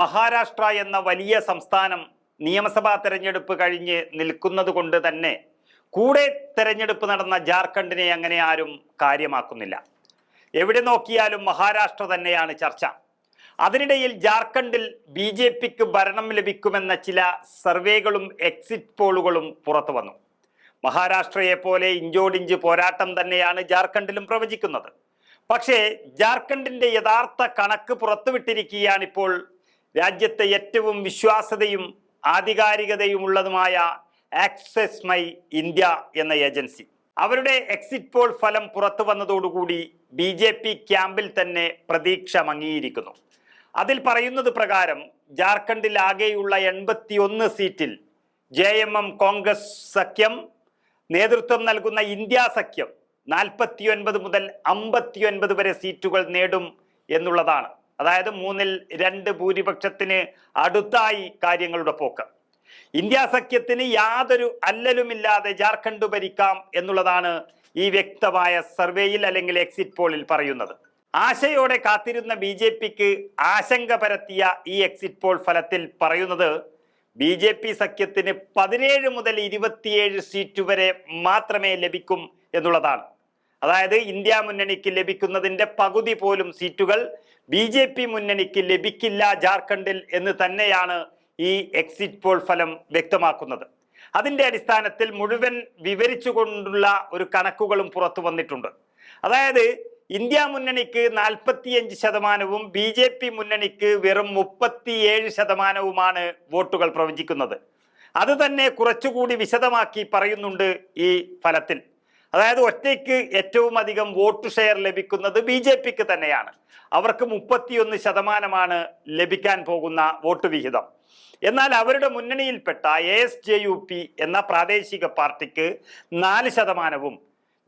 മഹാരാഷ്ട്ര എന്ന വലിയ സംസ്ഥാനം നിയമസഭാ തെരഞ്ഞെടുപ്പ് കഴിഞ്ഞ് നിൽക്കുന്നത് കൊണ്ട് തന്നെ കൂടെ തെരഞ്ഞെടുപ്പ് നടന്ന ജാർഖണ്ഡിനെ അങ്ങനെ ആരും കാര്യമാക്കുന്നില്ല. എവിടെ നോക്കിയാലും മഹാരാഷ്ട്ര തന്നെയാണ് ചർച്ച. അതിനിടയിൽ ജാർഖണ്ഡിൽ BJPക്ക് ഭരണം ലഭിക്കുമെന്ന ചില സർവേകളും എക്സിറ്റ് പോളുകളും പുറത്തു വന്നു. മഹാരാഷ്ട്രയെ പോലെ ഇഞ്ചോടിഞ്ച് പോരാട്ടം തന്നെയാണ് ജാർഖണ്ഡിലും പ്രവചിക്കുന്നത്. പക്ഷേ ജാർഖണ്ഡിന്റെ യഥാർത്ഥ കണക്ക് പുറത്തുവിട്ടിരിക്കുകയാണിപ്പോൾ രാജ്യത്തെ ഏറ്റവും വിശ്വാസ്യതയും ആധികാരികതയുമുള്ളതുമായ ആക്സസ് മൈ ഇന്ത്യ എന്ന ഏജൻസി. അവരുടെ എക്സിറ്റ് പോൾ ഫലം പുറത്തു വന്നതോടുകൂടി BJP ക്യാമ്പിൽ തന്നെ പ്രതീക്ഷ മങ്ങിയിരിക്കുന്നു. അതിൽ പറയുന്നത് പ്രകാരം ജാർഖണ്ഡിൽ ആകെയുള്ള 81 സീറ്റിൽ JMM കോൺഗ്രസ് സഖ്യം നേതൃത്വം നൽകുന്ന ഇന്ത്യ സഖ്യം 49 മുതൽ 59 വരെ സീറ്റുകൾ നേടും എന്നുള്ളതാണ്. അതായത് 3-2 ഭൂരിപക്ഷത്തിന് അടുത്തായി കാര്യങ്ങളുടെ പോക്ക്. ഇന്ത്യ സഖ്യത്തിന് യാതൊരു അല്ലലുമില്ലാതെ ജാർഖണ്ഡ് ഭരിക്കാം എന്നുള്ളതാണ് ഈ വ്യക്തമായ സർവേയിൽ അല്ലെങ്കിൽ എക്സിറ്റ് പോളിൽ പറയുന്നത്. ആശയോടെ കാത്തിരുന്ന BJPക്ക് ആശങ്ക പരത്തിയ ഈ എക്സിറ്റ് പോൾ ഫലത്തിൽ പറയുന്നത് BJP സഖ്യത്തിന് 17 മുതൽ 27 സീറ്റ് വരെ മാത്രമേ ലഭിക്കും എന്നുള്ളതാണ്. അതായത് ഇന്ത്യ മുന്നണിക്ക് ലഭിക്കുന്നതിന്റെ പകുതി പോലും സീറ്റുകൾ BJP മുന്നണിക്ക് ലഭിക്കില്ല ജാർഖണ്ഡിൽ എന്ന് തന്നെയാണ് ഈ എക്സിറ്റ് പോൾ ഫലം വ്യക്തമാക്കുന്നത്. അതിന്റെ അടിസ്ഥാനത്തിൽ മുഴുവൻ വിവരിച്ചുകൊണ്ടുള്ള ഒരു കണക്കുകളും പുറത്തു വന്നിട്ടുണ്ട്. അതായത് ഇന്ത്യ മുന്നണിക്ക് 45%, BJP മുന്നണിക്ക് വെറും 37% വോട്ടുകൾ പ്രവചിക്കുന്നത്. അത് തന്നെ കുറച്ചുകൂടി വിശദമാക്കി പറയുന്നുണ്ട് ഈ ഫലത്തിൽ. അതായത് ഒറ്റയ്ക്ക് ഏറ്റവും അധികം വോട്ട് ഷെയർ ലഭിക്കുന്നത് BJPക്ക് തന്നെയാണ്. അവർക്ക് 31% ലഭിക്കാൻ പോകുന്ന വോട്ട് വിഹിതം. എന്നാൽ അവരുടെ മുന്നണിയിൽപ്പെട്ട ASJUP എന്ന പ്രാദേശിക പാർട്ടിക്ക് 4%,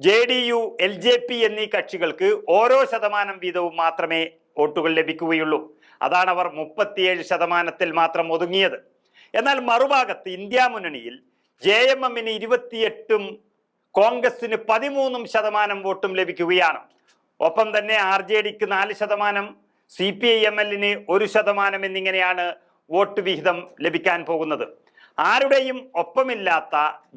JDU, LJP എന്നീ കക്ഷികൾക്ക് ഓരോ % വീതവും മാത്രമേ വോട്ടുകൾ ലഭിക്കുകയുള്ളൂ. അതാണ് അവർ 37% മാത്രം ഒതുങ്ങിയത്. എന്നാൽ മറുഭാഗത്ത് ഇന്ത്യ മുന്നണിയിൽ JMMന് 28%, കോൺഗ്രസിന് 13% വോട്ടും ലഭിക്കുകയാണ്. ഒപ്പം തന്നെ RJDക്ക് 4%, CPIMLന് 1% എന്നിങ്ങനെയാണ് വോട്ട് വിഹിതം ലഭിക്കാൻ പോകുന്നത്. ആരുടെയും ഒപ്പമില്ലാത്ത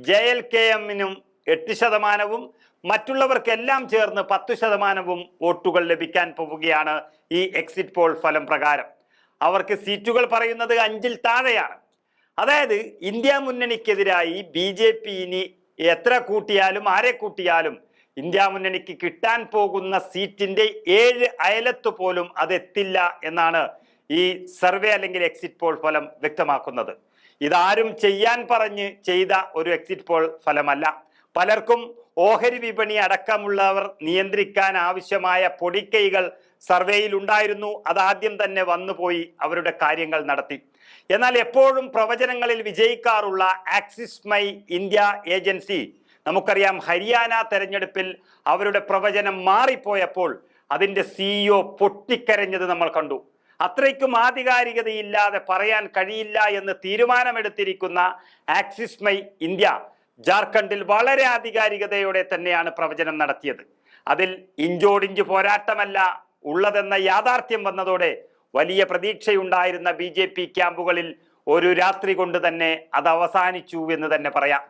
JLKMനും 8%, മറ്റുള്ളവർക്കെല്ലാം ചേർന്ന് 10% വോട്ടുകൾ ലഭിക്കാൻ പോവുകയാണ് ഈ എക്സിറ്റ് പോൾ ഫലം പ്രകാരം. അവർക്ക് സീറ്റുകൾ പറയുന്നത് 5-ൽ താഴെയാണ്. അതായത് ഇന്ത്യ മുന്നണിക്കെതിരായി BJP ഇനി എത്ര കൂട്ടിയാലും ആരെ കൂട്ടിയാലും ഇന്ത്യ മുന്നണിക്ക് കിട്ടാൻ പോകുന്ന സീറ്റിന്റെ 7 അയലത്ത് പോലും അതെത്തില്ല എന്നാണ് ഈ സർവേ അല്ലെങ്കിൽ എക്സിറ്റ് പോൾ ഫലം വ്യക്തമാക്കുന്നത്. ഇതാരും ചെയ്യാൻ പറഞ്ഞ് ചെയ്ത ഒരു എക്സിറ്റ് പോൾ ഫലമല്ല. പലർക്കും ഓഹരി വിപണി അടക്കമുള്ളവർ നിയന്ത്രിക്കാൻ ആവശ്യമായ പൊടിക്കൈകൾ സർവേയിൽ ഉണ്ടായിരുന്നു. അതാദ്യം തന്നെ വന്നുപോയി അവരുടെ കാര്യങ്ങൾ നടത്തി. എന്നാൽ എപ്പോഴും പ്രവചനങ്ങളിൽ വിജയിക്കാറുള്ള ആക്സിസ് മൈ ഇന്ത്യ ഏജൻസി, നമുക്കറിയാം ഹരിയാന തെരഞ്ഞെടുപ്പിൽ അവരുടെ പ്രവചനം മാറിപ്പോയപ്പോൾ അതിൻ്റെ CEO പൊട്ടിക്കരഞ്ഞത് നമ്മൾ കണ്ടു. അത്രയ്ക്കും ആധികാരികതയില്ലാതെ പറയാൻ കഴിയില്ല എന്ന് തീരുമാനമെടുത്തിരിക്കുന്ന ആക്സിസ് മൈ ഇന്ത്യ ജാർഖണ്ഡിൽ വളരെ ആധികാരികതയോടെ തന്നെയാണ് പ്രവചനം നടത്തിയത്. അതിൽ ഇഞ്ചോടിഞ്ച് പോരാട്ടമല്ല ഉള്ളതെന്ന യാഥാർത്ഥ്യം വന്നതോടെ വലിയ പ്രതീക്ഷയുണ്ടായിരുന്ന BJP ക്യാമ്പുകളിൽ ഒരു രാത്രി കൊണ്ട് തന്നെ അത് അവസാനിച്ചു എന്ന് തന്നെ പറയാം.